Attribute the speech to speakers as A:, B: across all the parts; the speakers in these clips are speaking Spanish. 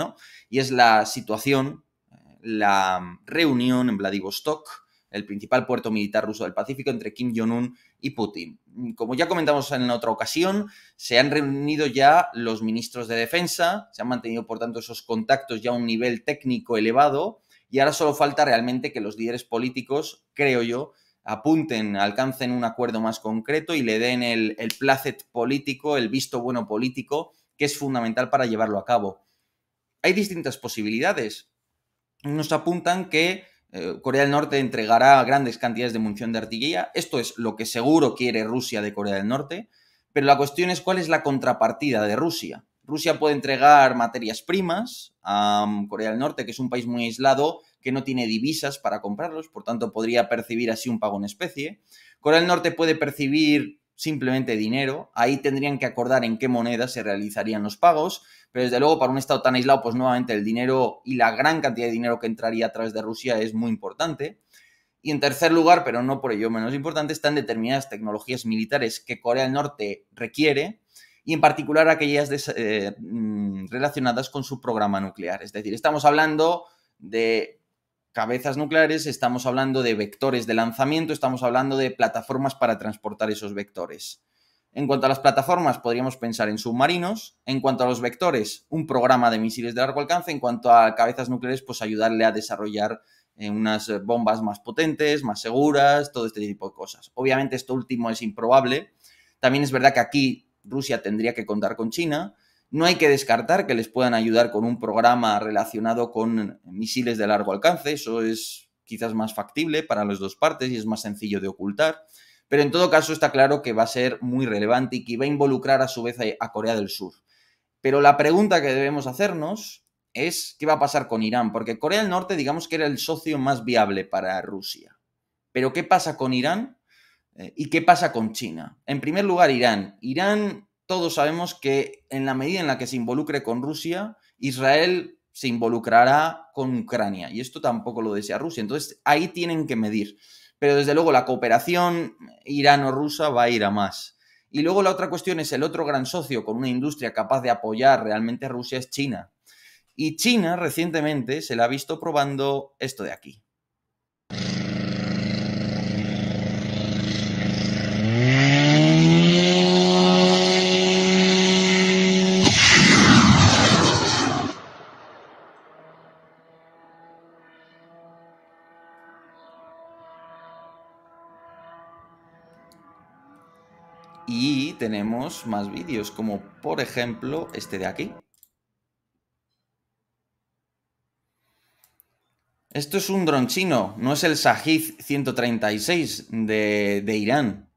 A: ¿no? Y es la situación, la reunión en Vladivostok, el principal puerto militar ruso del Pacífico, entre Kim Jong-un y Putin. Como ya comentamos en otra ocasión, se han reunido ya los ministros de defensa, se han mantenido, por tanto, esos contactos ya a un nivel técnico elevado, y ahora solo falta realmente que los líderes políticos, creo yo, apunten, alcancen un acuerdo más concreto y le den el placet político, el visto bueno político, que es fundamental para llevarlo a cabo. Hay distintas posibilidades. Nos apuntan que Corea del Norte entregará grandes cantidades de munición de artillería. Esto es lo que seguro quiere Rusia de Corea del Norte, pero la cuestión es cuál es la contrapartida de Rusia. Rusia puede entregar materias primas a Corea del Norte, que es un país muy aislado, que no tiene divisas para comprarlos, por tanto podría percibir así un pago en especie. Corea del Norte puede percibir simplemente dinero, ahí tendrían que acordar en qué moneda se realizarían los pagos, pero desde luego para un estado tan aislado, pues nuevamente el dinero y la gran cantidad de dinero que entraría a través de Rusia es muy importante. Y en tercer lugar, pero no por ello menos importante, están determinadas tecnologías militares que Corea del Norte requiere, y en particular aquellas relacionadas con su programa nuclear. Es decir, estamos hablando de cabezas nucleares, estamos hablando de vectores de lanzamiento, estamos hablando de plataformas para transportar esos vectores. En cuanto a las plataformas, podríamos pensar en submarinos. En cuanto a los vectores, un programa de misiles de largo alcance. En cuanto a cabezas nucleares, pues ayudarle a desarrollar unas bombas más potentes, más seguras, todo este tipo de cosas. Obviamente esto último es improbable. También es verdad que aquí Rusia tendría que contar con China. No hay que descartar que les puedan ayudar con un programa relacionado con misiles de largo alcance. Eso es quizás más factible para las dos partes y es más sencillo de ocultar. Pero en todo caso está claro que va a ser muy relevante y que va a involucrar a su vez a Corea del Sur. Pero la pregunta que debemos hacernos es ¿qué va a pasar con Irán? Porque Corea del Norte, digamos que era el socio más viable para Rusia. Pero ¿qué pasa con Irán? ¿Y qué pasa con China? En primer lugar, Irán. Irán, todos sabemos que en la medida en la que se involucre con Rusia, Israel se involucrará con Ucrania. Y esto tampoco lo desea Rusia. Entonces, ahí tienen que medir. Pero desde luego la cooperación irano-rusa va a ir a más. Y luego la otra cuestión es el otro gran socio con una industria capaz de apoyar realmente a Rusia es China. Y China recientemente se la ha visto probando esto de aquí. Y tenemos más vídeos, como por ejemplo este de aquí. Esto es un dron chino, no es el Shahid 136 de Irán.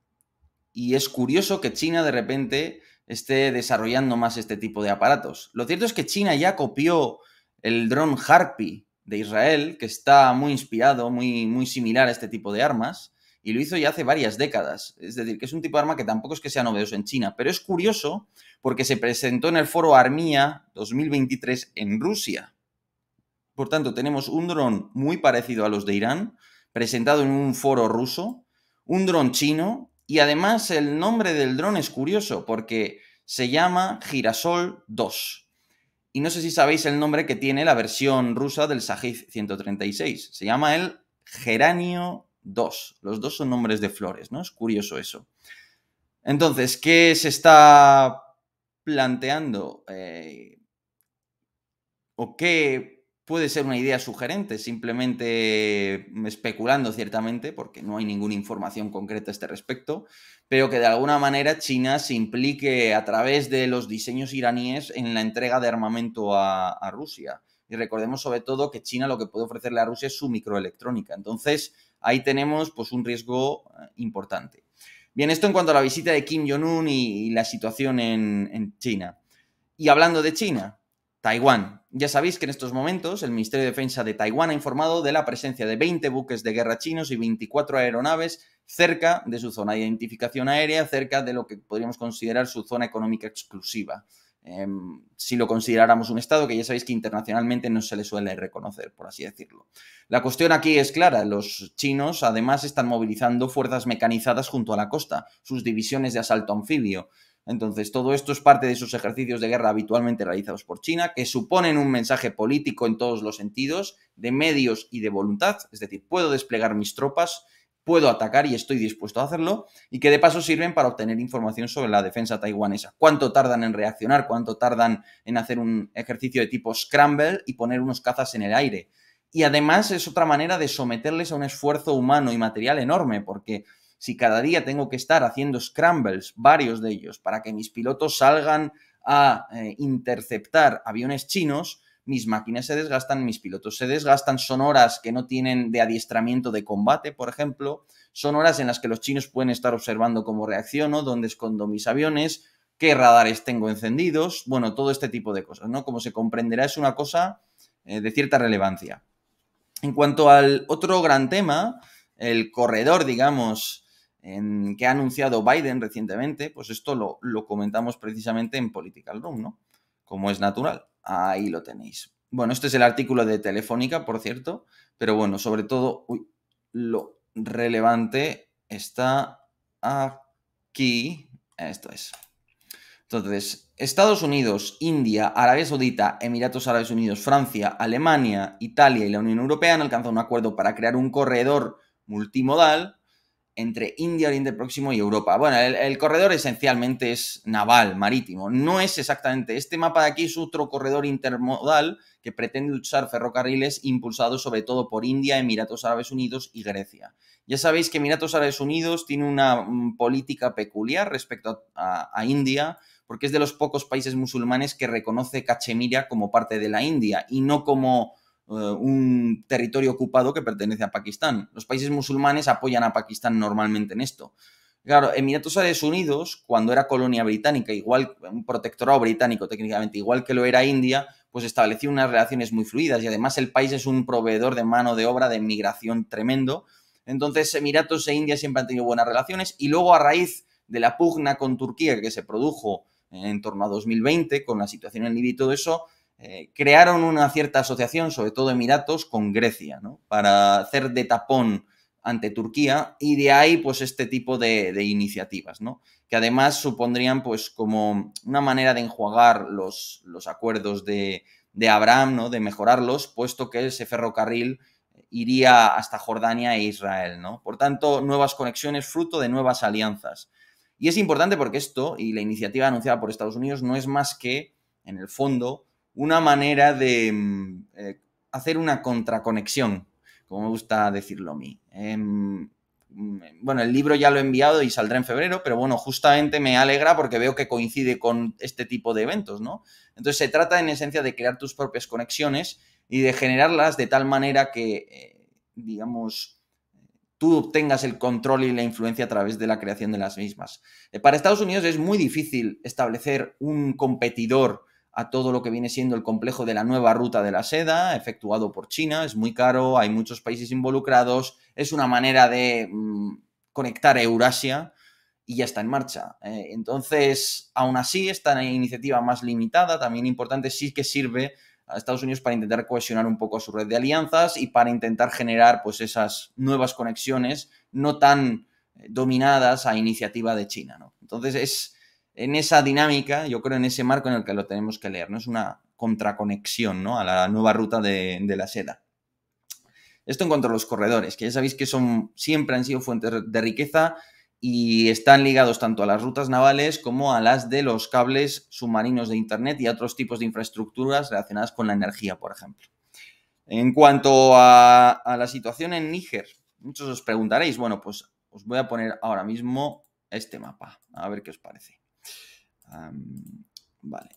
A: Y es curioso que China de repente esté desarrollando más este tipo de aparatos. Lo cierto es que China ya copió el dron Harpy de Israel, que está muy inspirado, muy similar a este tipo de armas, y lo hizo ya hace varias décadas. Es decir, que es un tipo de arma que tampoco es que sea novedoso en China, pero es curioso porque se presentó en el foro Armia 2023 en Rusia. Por tanto, tenemos un dron muy parecido a los de Irán, presentado en un foro ruso, un dron chino, y además el nombre del dron es curioso porque se llama Girasol 2. Y no sé si sabéis el nombre que tiene la versión rusa del Shahid 136. Se llama el Geranio 2. Los dos son nombres de flores, ¿no? Es curioso eso. Entonces, ¿qué se está planteando? ¿O qué puede ser una idea sugerente? Simplemente especulando ciertamente, porque no hay ninguna información concreta a este respecto, pero que de alguna manera China se implique a través de los diseños iraníes en la entrega de armamento a Rusia. Y recordemos sobre todo que China lo que puede ofrecerle a Rusia es su microelectrónica. Entonces, ahí tenemos pues, un riesgo importante. Bien, esto en cuanto a la visita de Kim Jong-un y la situación en China. Y hablando de China, Taiwán. Ya sabéis que en estos momentos el Ministerio de Defensa de Taiwán ha informado de la presencia de 20 buques de guerra chinos y 24 aeronaves cerca de su zona de identificación aérea, cerca de lo que podríamos considerar su zona económica exclusiva. Si lo consideráramos un estado que ya sabéis que internacionalmente no se le suele reconocer, por así decirlo. La cuestión aquí es clara, los chinos además están movilizando fuerzas mecanizadas junto a la costa, sus divisiones de asalto anfibio. Entonces, todo esto es parte de esos ejercicios de guerra habitualmente realizados por China, que suponen un mensaje político en todos los sentidos, de medios y de voluntad, es decir, puedo desplegar mis tropas, puedo atacar y estoy dispuesto a hacerlo, y que de paso sirven para obtener información sobre la defensa taiwanesa. ¿Cuánto tardan en reaccionar? ¿Cuánto tardan en hacer un ejercicio de tipo scramble y poner unos cazas en el aire? Y además es otra manera de someterles a un esfuerzo humano y material enorme, porque si cada día tengo que estar haciendo scrambles, varios de ellos, para que mis pilotos salgan a interceptar aviones chinos, mis máquinas se desgastan, mis pilotos se desgastan, son horas que no tienen de adiestramiento de combate, por ejemplo, son horas en las que los chinos pueden estar observando cómo reacciono, dónde escondo mis aviones, qué radares tengo encendidos, bueno, todo este tipo de cosas, ¿no? Como se comprenderá, es una cosa de cierta relevancia. En cuanto al otro gran tema, el corredor, digamos, que ha anunciado Biden recientemente, pues esto lo comentamos precisamente en Political Room, ¿no? Como es natural. Ahí lo tenéis. Bueno, este es el artículo de Telefónica, por cierto, pero bueno, sobre todo, lo relevante está aquí. Esto es. Entonces, Estados Unidos, India, Arabia Saudita, Emiratos Árabes Unidos, Francia, Alemania, Italia y la Unión Europea han alcanzado un acuerdo para crear un corredor multimodal entre India, Oriente Próximo y Europa. Bueno, el corredor esencialmente es naval, marítimo. No es exactamente. Este mapa de aquí es otro corredor intermodal que pretende usar ferrocarriles impulsados sobre todo por India, Emiratos Árabes Unidos y Grecia. Ya sabéis que Emiratos Árabes Unidos tiene una política peculiar respecto a India, porque es de los pocos países musulmanes que reconoce Cachemira como parte de la India y no como un territorio ocupado que pertenece a Pakistán. Los países musulmanes apoyan a Pakistán normalmente en esto. Claro, Emiratos Árabes Unidos, cuando era colonia británica, igual, un protectorado británico técnicamente, igual que lo era India, pues estableció unas relaciones muy fluidas y además el país es un proveedor de mano de obra de migración tremendo. Entonces, Emiratos e India siempre han tenido buenas relaciones y luego a raíz de la pugna con Turquía que se produjo en torno a 2020 con la situación en Libia y todo eso, crearon una cierta asociación, sobre todo Emiratos, con Grecia, ¿no? Para hacer de tapón ante Turquía y de ahí pues este tipo de iniciativas, ¿no? Que además supondrían pues como una manera de enjuagar los acuerdos de Abraham, ¿no? De mejorarlos, puesto que ese ferrocarril iría hasta Jordania e Israel, ¿no? Por tanto, nuevas conexiones fruto de nuevas alianzas. Y es importante porque esto, y la iniciativa anunciada por Estados Unidos, no es más que, en el fondo, una manera de hacer una contraconexión, como me gusta decirlo a mí. Bueno, el libro ya lo he enviado y saldrá en febrero, pero bueno, justamente me alegra porque veo que coincide con este tipo de eventos, ¿no? Entonces se trata en esencia de crear tus propias conexiones y de generarlas de tal manera que, digamos, tú obtengas el control y la influencia a través de la creación de las mismas. Para Estados Unidos es muy difícil establecer un competidor a todo lo que viene siendo el complejo de la nueva ruta de la seda, efectuado por China. Es muy caro, hay muchos países involucrados, es una manera de conectar Eurasia y ya está en marcha. Entonces, aún así, esta iniciativa más limitada, también importante, sí que sirve a Estados Unidos para intentar cohesionar un poco su red de alianzas y para intentar generar pues esas nuevas conexiones no tan dominadas a iniciativa de China, ¿no? Entonces es en esa dinámica, yo creo en ese marco en el que lo tenemos que leer, ¿no? Es una contraconexión, ¿no? A la nueva ruta de la seda. Esto en cuanto a los corredores, que ya sabéis que siempre han sido fuentes de riqueza y están ligados tanto a las rutas navales como a las de los cables submarinos de Internet y a otros tipos de infraestructuras relacionadas con la energía, por ejemplo. En cuanto a la situación en Níger, muchos os preguntaréis, bueno, pues os voy a poner ahora mismo este mapa, a ver qué os parece. Vale.